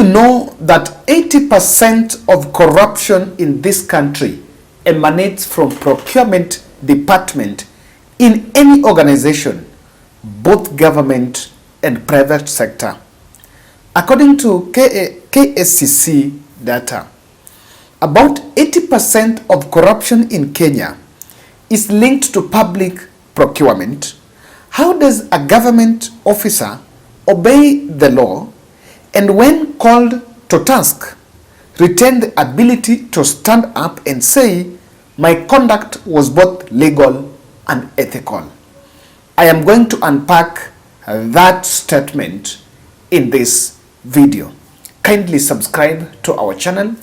you know that 80% of corruption in this country emanates from procurement department in any organization, both government and private sector? According to KSCC data, about 80% of corruption in Kenya is linked to public procurement. How does a government officer obey the law and when called to task, retain the ability to stand up and say, my conduct was both legal and ethical? I am going to unpack that statement in this video. Kindly subscribe to our channel,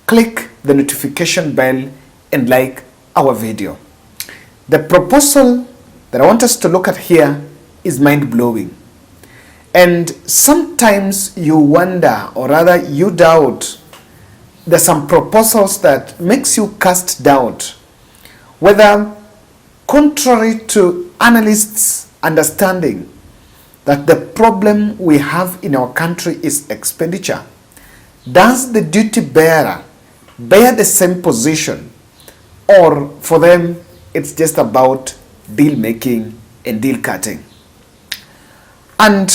click the notification bell and like our video. The proposal that I want us to look at here is mind-blowing. And sometimes you wonder, or rather you doubt, there's some proposals that makes you cast doubt whether, contrary to analysts' understanding, that the problem we have in our country is expenditure, does the duty bearer bear the same position, or for them it's just about deal making and deal cutting? And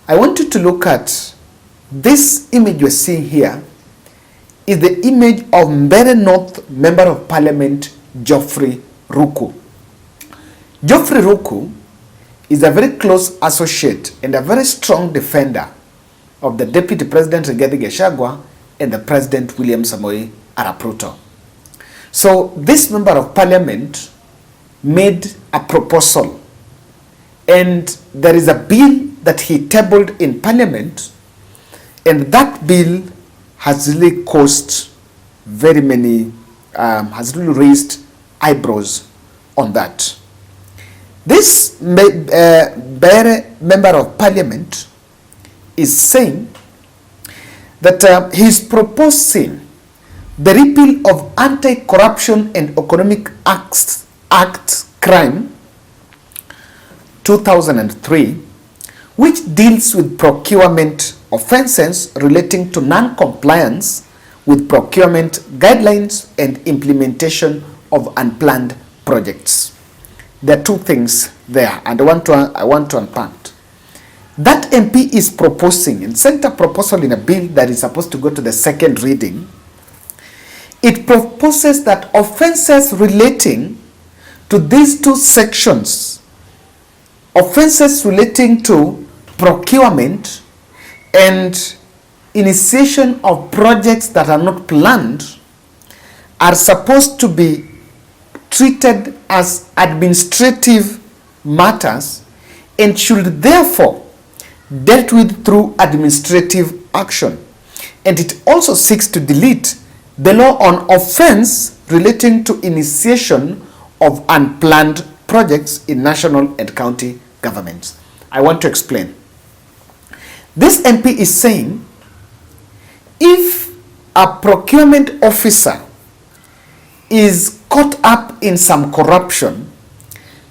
I want you to look at this image you're seeing here is the image of Mbeere North Member of Parliament Geoffrey Ruku. Geoffrey Ruku is a very close associate and a very strong defender of the Deputy President Rigathi Gachagua and the President William Samoei Arap Ruto. So this Member of Parliament made a proposal, and there is a bill that he tabled in Parliament, and that bill has really caused very many, has really raised eyebrows on that. This Mbeere Member of Parliament is saying that he's proposing the repeal of Anti-Corruption and Economic Acts Crime 2003, which deals with procurement offenses relating to non-compliance with procurement guidelines and implementation of unplanned projects. There are two things there, and I want to unpack. That MP is proposing and sent a proposal in a bill that is supposed to go to the second reading. It proposes that offenses relating to these two sections, offenses relating to procurement and initiation of projects that are not planned, are supposed to be treated as administrative matters and should therefore dealt with through administrative action. And it also seeks to delete the law on offense relating to initiation of unplanned projects in national and county governments. I want to explain. This MP is saying if a procurement officer is caught up in some corruption,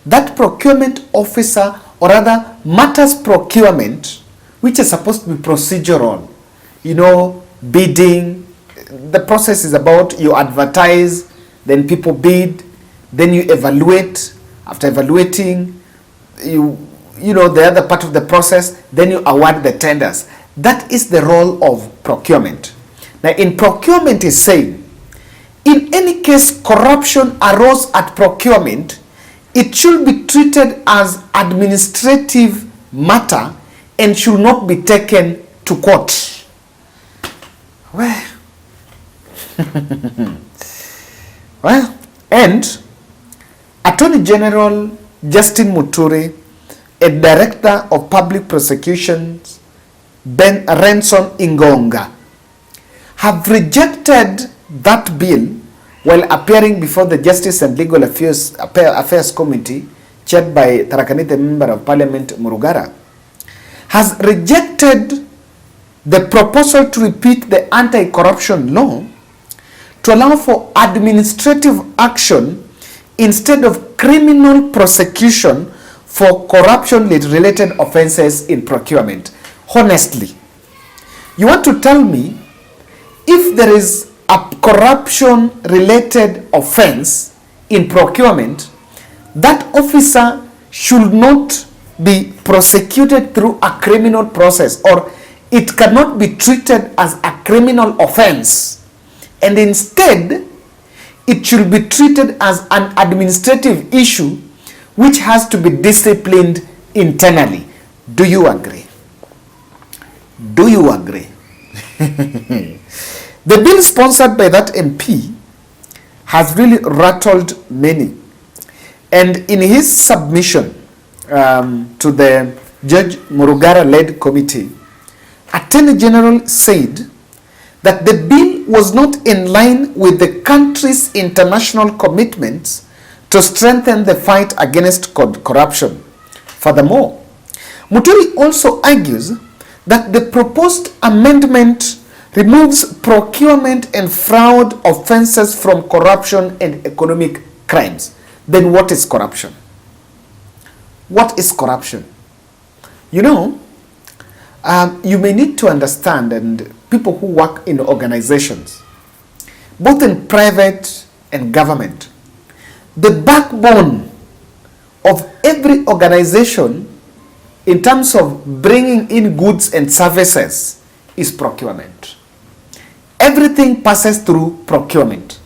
that procurement officer, or rather matters procurement, which is supposed to be procedural, you know, bidding, the process is about you advertise, then people bid, then you evaluate. After evaluating, you know the other part of the process, then you award the tenders. That is the role of procurement. Now in procurement is saying, in any case corruption arose at procurement, it should be treated as administrative matter and should not be taken to court. Well, well, and Attorney General Justin Muturi and Director of Public Prosecutions Ben Renson Ingonga have rejected that bill while appearing before the Justice and Legal Affairs Committee chaired by Tharaka-Nithi Member of Parliament Murugara, has rejected the proposal to repeat the anti-corruption law to allow for administrative action instead of criminal prosecution for corruption-related offenses in procurement. Honestly, You want to tell me if there is a corruption related offense in procurement, that officer should not be prosecuted through a criminal process, or it cannot be treated as a criminal offense, and instead it should be treated as an administrative issue which has to be disciplined internally. Do you agree? Do you agree? The bill sponsored by that MP has really rattled many. And in his submission to the Judge Murugara-led committee, Attorney General said that the bill was not in line with the country's international commitments to strengthen the fight against corruption. Furthermore, Muturi also argues that the proposed amendment removes procurement and fraud offenses from corruption and economic crimes. Then what is corruption? What is corruption? You know, you may need to understand, and people who work in organizations, both in private and government, the backbone of every organization in terms of bringing in goods and services is procurement. Everything passes through procurement.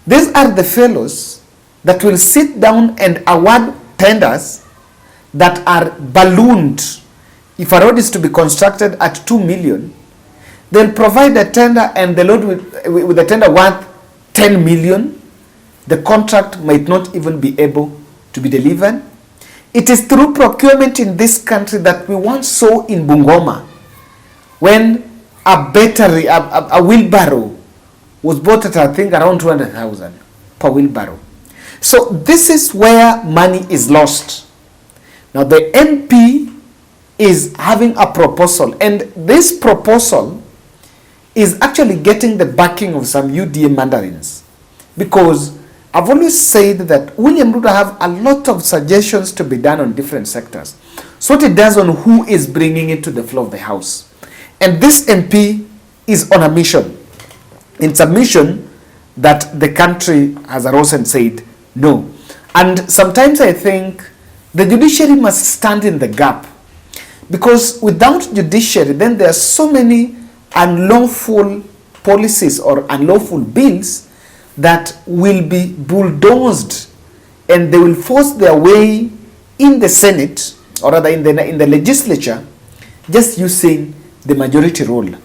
These are the fellows that will sit down and award tenders that are ballooned. If a road is to be constructed at 2 million, they'll provide a tender, and the load with the tender worth 10 million, the contract might not even be able to be delivered. It is through procurement in this country that we once saw in Bungoma, when a battery, a wheelbarrow was bought at, I think, around 200,000 per wheelbarrow. So this is where money is lost. Now the MP is having a proposal, and this proposal is actually getting the backing of some UDA mandarins, because I've always said that William Ruto have a lot of suggestions to be done on different sectors. So what it does on who is bringing it to the floor of the House. And this MP is on a mission. In submission that the country has arose and said no. And sometimes I think the judiciary must stand in the gap, because without judiciary, then there are so many unlawful policies or unlawful bills that will be bulldozed, and they will force their way in the Senate, or rather in the legislature, just using the majority rule.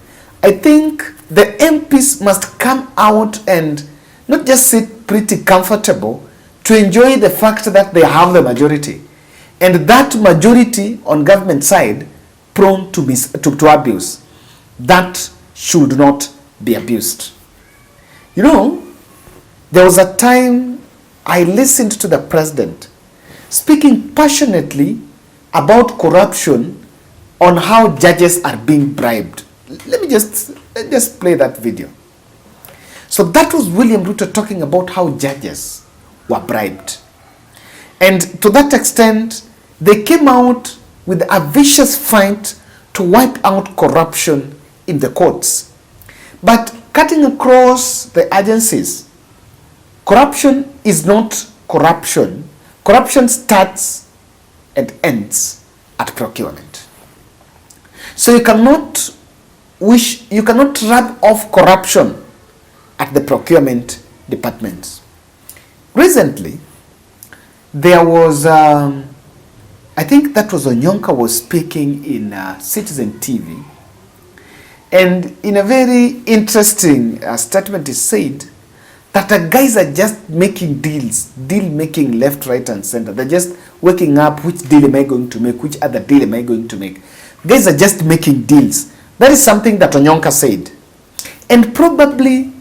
I think the MPs must come out and not just sit pretty comfortable to enjoy the fact that they have the majority, and that majority on government side prone to abuse. That should not be abused. You know, there was a time I listened to the president speaking passionately about corruption, on how judges are being bribed. Let me just play that video. So that was William Ruto talking about how judges were bribed. And to that extent, they came out with a vicious fight to wipe out corruption in the courts. But cutting across the agencies, corruption is not corruption. Corruption starts and ends at procurement. So you cannot rub off corruption at the procurement departments. Recently, there was, I think that was Onyonka was speaking in Citizen TV, and in a very interesting statement he said that the guys are just making deal making left, right and center. They're just waking up, which deal am I going to make, which other deal am I going to make. Guys are just making deals. That is something that Onyonka said. And probably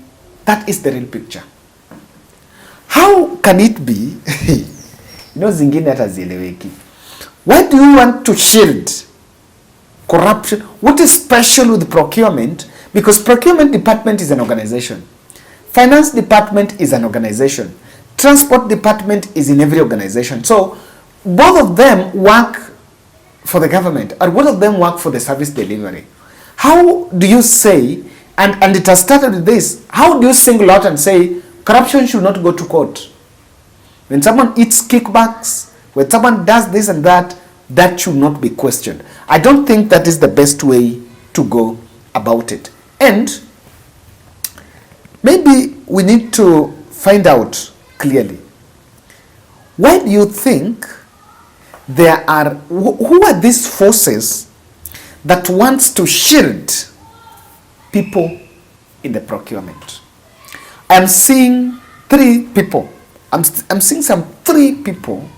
that is the real picture. How can it be? Zingine hata zieleweki. Why do you want to shield corruption? What is special with procurement? Because procurement department is an organization. Finance department is an organization. Transport department is in every organization. So both of them work for the government, or both of them work for the service delivery. How do you say, and it has started with this, how do you single out and say corruption should not go to court? When someone eats kickbacks, when someone does this and that, that should not be questioned. I don't think that is the best way to go about it. And maybe we need to find out clearly, why do you think there are, who are these forces that wants to shield people in the procurement? I'm seeing three people. I'm seeing some three people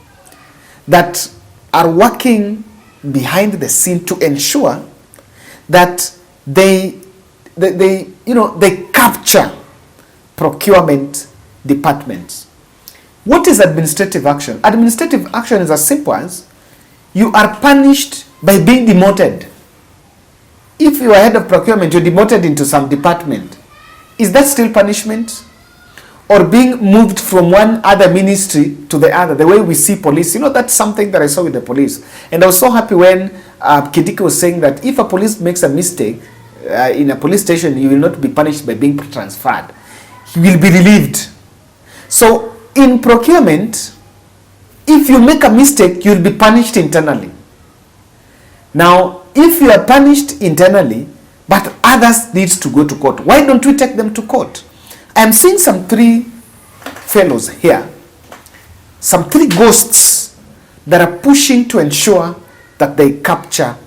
that are working behind the scene to ensure that they capture procurement departments. What is administrative action? Administrative action is as simple as you are punished by being demoted. If you are head of procurement, you're demoted into some department. Is that still punishment? Or being moved from one other ministry to the other, the way we see police. You know, that's something that I saw with the police. And I was so happy when Kidiki was saying that if a police makes a mistake in a police station, you will not be punished by being transferred. He will be relieved. So in procurement, if you make a mistake, you'll be punished internally. Now, if you are punished internally, but others needs to go to court, why don't we take them to court? I'm seeing some three fellows here, some three ghosts that are pushing to ensure that they capture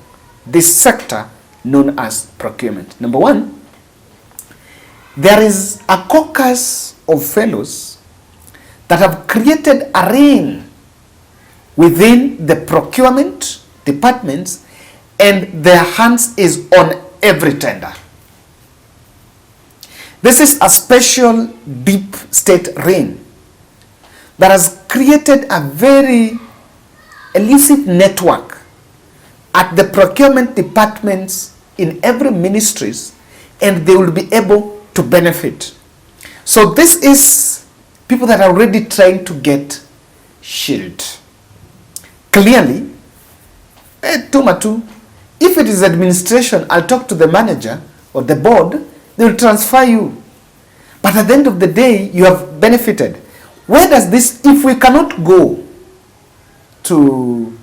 this sector known as procurement. Number one, there is a caucus of fellows that have created a ring within the procurement departments, and their hands is on every tender. This is a special deep state ring that has created a very illicit network at the procurement departments in every ministries, and they will be able to benefit. So this is people that are already trying to get shielded. Clearly, if it is administration, I'll talk to the manager or the board, they will transfer you. But at the end of the day, you have benefited. Where does this, if we cannot go to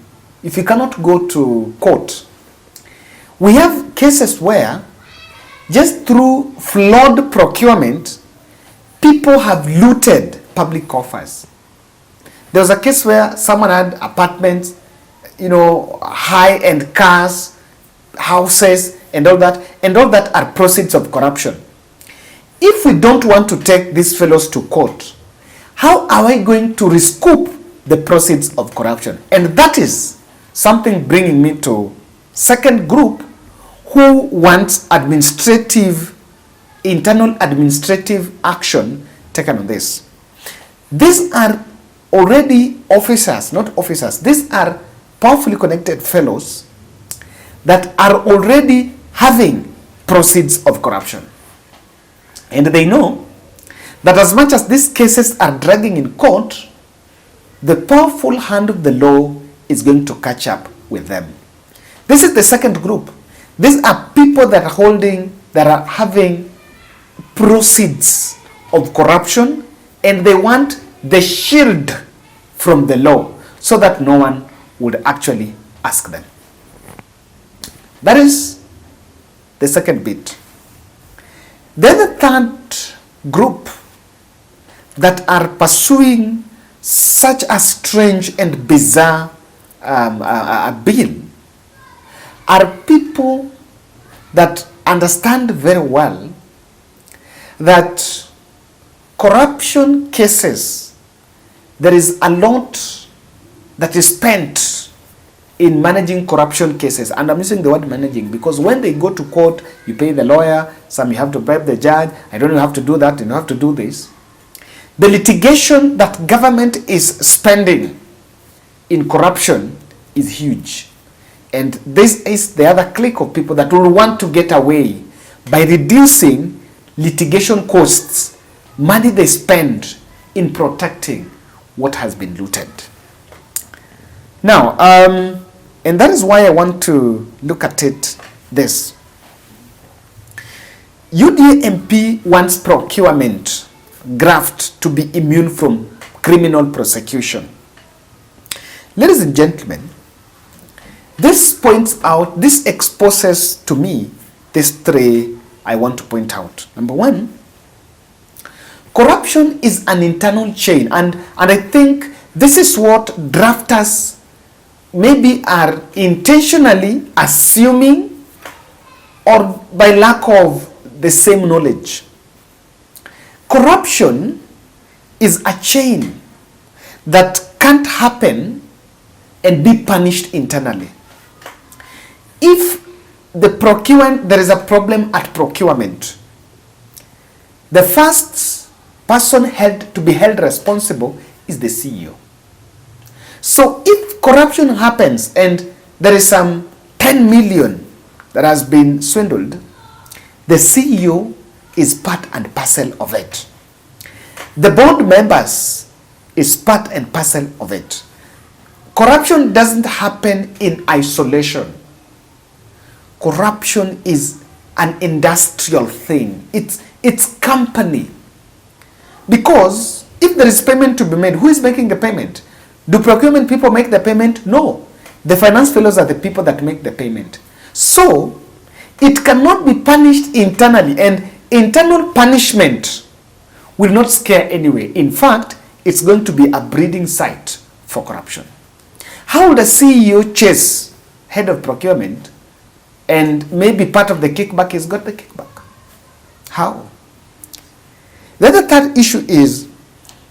court, we have cases where just through flawed procurement, people have looted public coffers. There was a case where someone had apartments, high-end cars, houses, and all that are proceeds of corruption. If we don't want to take these fellows to court, how are we going to recoup the proceeds of corruption? And that is something bringing me to second group who wants internal administrative action taken on this. These are already officers, not officers. These are powerfully connected fellows that are already having proceeds of corruption. And they know that as much as these cases are dragging in court, the powerful hand of the law is going to catch up with them. This is the second group. These are people that are having proceeds of corruption, and they want the shield from the law so that no one would actually ask them. That is the second bit. Then the third group that are pursuing such a strange and bizarre bill are people that understand very well that corruption cases, there is a lot that is spent in managing corruption cases. And I'm using the word managing because when they go to court, you pay the lawyer, some you have to bribe the judge, I don't have to do that, you have to do this. The litigation that government is spending in corruption is huge. And this is the other clique of people that will want to get away by reducing litigation costs, money they spend in protecting what has been looted. Now, and that is why I want to look at it this. UDA MP wants procurement, graft to be immune from criminal prosecution. Ladies and gentlemen, this points out, this exposes to me these three I want to point out. Number one, corruption is an internal chain, and I think this is what drafters maybe are intentionally assuming or by lack of the same knowledge. Corruption is a chain that can't happen and be punished internally. If there is a problem at procurement, the first person to be held responsible is the CEO. So if corruption happens and there is some 10 million that has been swindled, the CEO is part and parcel of it. The board members is part and parcel of it. Corruption doesn't happen in isolation. Corruption is an industrial thing. It's company. Because if there is payment to be made, who is making the payment? Do procurement people make the payment? No. The finance fellows are the people that make the payment. So, it cannot be punished internally, and internal punishment will not scare anyway. In fact, it's going to be a breeding site for corruption. How will the CEO chase head of procurement and maybe part of the kickback is got the kickback? How? The other third issue is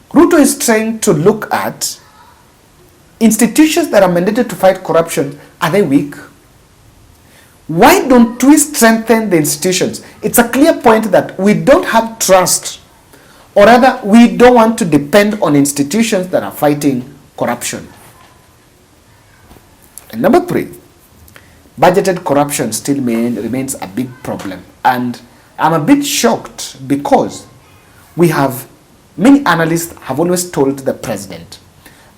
Ruto is trying to look at institutions that are mandated to fight corruption. Are they weak? Why don't we strengthen the institutions? It's a clear point that we don't have trust, or rather we don't want to depend on institutions that are fighting corruption. And number three, budgeted corruption still remains a big problem. And I'm a bit shocked because many analysts have always told the president,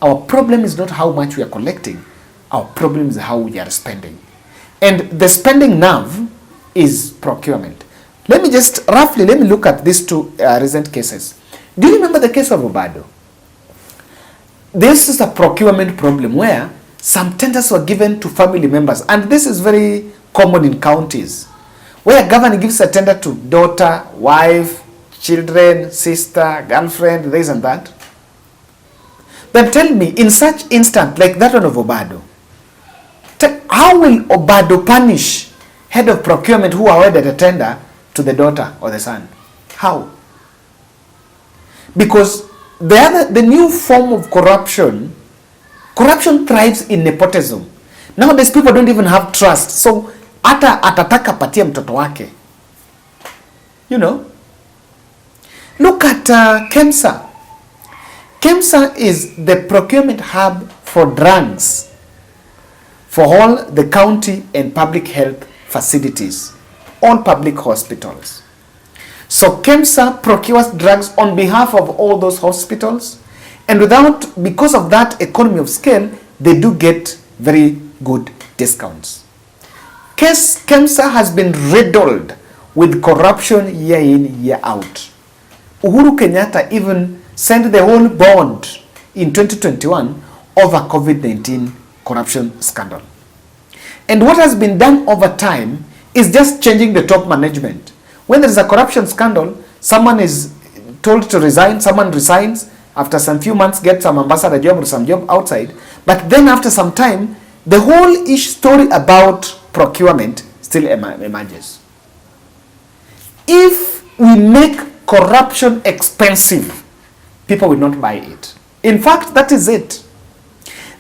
our problem is not how much we are collecting, our problem is how we are spending. And the spending nerve is procurement. Let me look at these two recent cases. Do you remember the case of Obado? This is a procurement problem where some tenders were given to family members, and this is very common in counties, where a governor gives a tender to daughter, wife, children, sister, girlfriend, this and that. Then tell me, in such instant, like that one of Obado, how will Obado punish head of procurement who awarded a tender to the daughter or the son? How? Because the new form of corruption thrives in nepotism. Nowadays people don't even have trust. So hata atataka patia mtoto wake. You know? Look at KEMSA. KEMSA is the procurement hub for drugs for all the county and public health facilities, all public hospitals. So KEMSA procures drugs on behalf of all those hospitals, and because of that economy of scale, they do get very good discounts. KEMSA has been riddled with corruption year in, year out. Uhuru Kenyatta even sent the whole board in 2021 over COVID-19 corruption scandal. And what has been done over time is just changing the top management. When there is a corruption scandal, someone is told to resign, someone resigns, after some few months get some ambassador job or some job outside, but then after some time, the whole story about procurement still emerges. If we make corruption expensive, people will not buy it. In fact, that is it.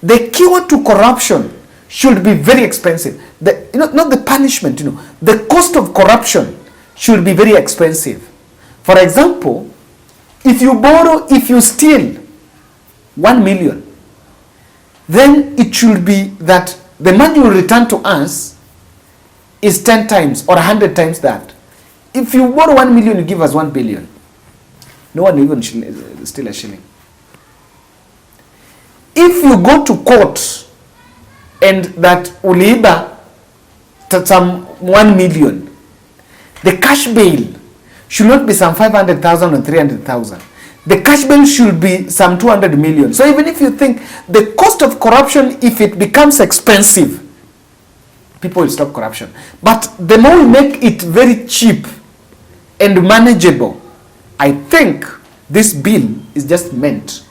The cure to corruption should be very expensive. Not the punishment, the cost of corruption should be very expensive. For example, if you steal 1 million, then it should be that the money you return to us is 10 times or 100 times that. If you borrow 1 million, you give us 1 billion. No one will even steal a shilling. If you go to court and that uliiba some 1 million, The cash bail should not be some 500,000 or 300,000. The cash bail should be some 200 million. So even if you think the cost of corruption, if it becomes expensive, people will stop corruption. But the more we make it very cheap and manageable, I think this bill is just meant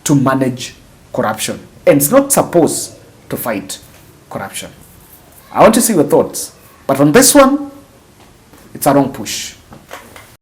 to manage corruption. And it's not supposed to fight corruption. I want to see your thoughts. But on this one, it's a wrong push.